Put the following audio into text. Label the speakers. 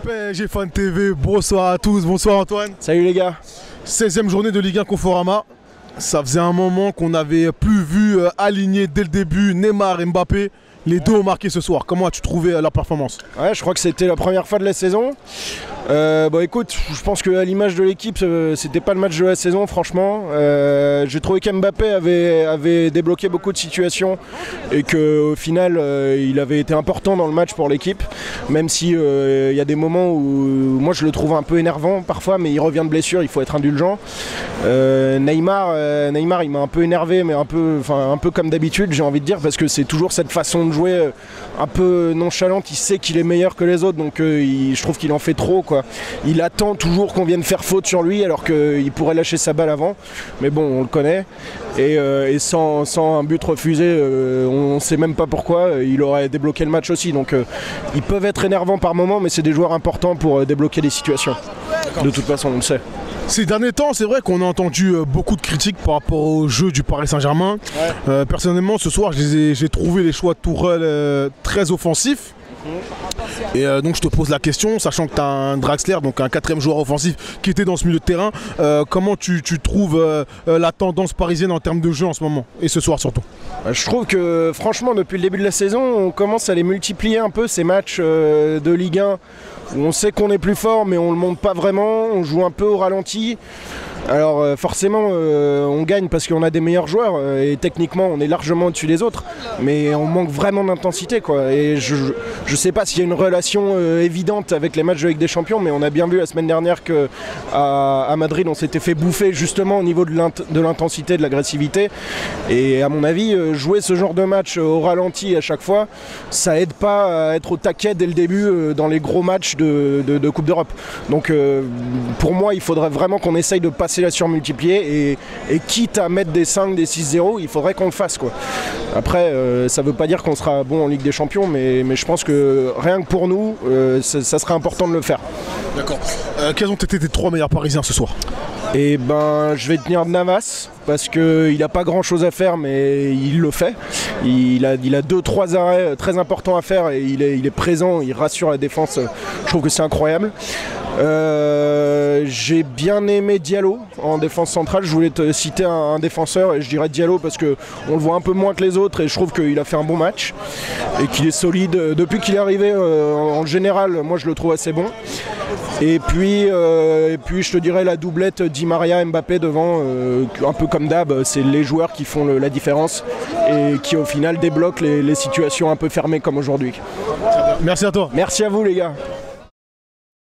Speaker 1: PSG Fan TV, bonsoir à tous, bonsoir Antoine.
Speaker 2: Salut les gars.
Speaker 1: 16e journée de Ligue 1 Conforama. Ça faisait un moment qu'on n'avait plus vu aligner dès le début Neymar et Mbappé. Les deux ont marqué ce soir. Comment as-tu trouvé leur performance?
Speaker 2: Ouais, je crois que c'était la première fois de la saison. Bon écoute, je pense qu'à l'image de l'équipe, c'était pas le match de la saison franchement. J'ai trouvé qu'Mbappé avait débloqué beaucoup de situations et qu'au final il avait été important dans le match pour l'équipe. Même si y a des moments où moi je le trouve un peu énervant parfois, mais il revient de blessure, il faut être indulgent. Neymar il m'a un peu énervé, mais un peu comme d'habitude j'ai envie de dire, parce que c'est toujours cette façon de jouer un peu nonchalante. Il sait qu'il est meilleur que les autres, donc je trouve qu'il en fait trop quoi. Il attend toujours qu'on vienne faire faute sur lui alors qu'il pourrait lâcher sa balle avant, mais bon on le connaît, et sans un but refusé, on ne sait même pas pourquoi, il aurait débloqué le match aussi, donc ils peuvent être énervants par moment, mais c'est des joueurs importants pour débloquer des situations. De toute façon on le sait.
Speaker 1: Ces derniers temps, c'est vrai qu'on a entendu beaucoup de critiques par rapport au jeu du Paris Saint-Germain. Ouais. Personnellement, ce soir, j'ai trouvé les choix de Tourelle très offensifs. Et donc je te pose la question, sachant que tu as un Draxler, donc un quatrième joueur offensif qui était dans ce milieu de terrain, comment tu trouves la tendance parisienne en termes de jeu en ce moment, et ce soir surtout?
Speaker 2: Je trouve que franchement depuis le début de la saison, on commence à les multiplier un peu, ces matchs de Ligue 1 où on sait qu'on est plus fort mais on le montre pas vraiment, on joue un peu au ralenti. Alors forcément on gagne parce qu'on a des meilleurs joueurs et techniquement on est largement au-dessus des autres, mais on manque vraiment d'intensité quoi. Et je sais pas s'il y a une relation évidente avec les matchs de Ligue des Champions, mais on a bien vu la semaine dernière qu'à Madrid on s'était fait bouffer justement au niveau de l'intensité, de l'agressivité, et à mon avis jouer ce genre de match au ralenti à chaque fois, ça aide pas à être au taquet dès le début dans les gros matchs de Coupe d'Europe. Donc pour moi il faudrait vraiment qu'on essaye de passer la surmultiplier, et quitte à mettre des 5, des 6-0, il faudrait qu'on le fasse quoi. Après ça veut pas dire qu'on sera bon en Ligue des Champions, mais je pense que rien que pour nous ça serait important de le faire.
Speaker 1: D'accord. Quels ont été tes 3 meilleurs Parisiens ce soir?
Speaker 2: Et ben je vais tenir Navas parce qu'il n'a pas grand chose à faire, mais il le fait. Il a 2-3 arrêts très importants à faire et il est présent, il rassure la défense. Je trouve que c'est incroyable. J'ai bien aimé Diallo en défense centrale. Je voulais te citer un défenseur et je dirais Diallo parce qu'on le voit un peu moins que les autres et je trouve qu'il a fait un bon match et qu'il est solide. Depuis qu'il est arrivé, en général, moi je le trouve assez bon. Et puis je te dirais la doublette Di Maria Mbappé devant, un peu comme d'hab, c'est les joueurs qui font la différence et qui au final débloquent les situations un peu fermées comme aujourd'hui.
Speaker 1: Merci à toi.
Speaker 2: Merci à vous les gars.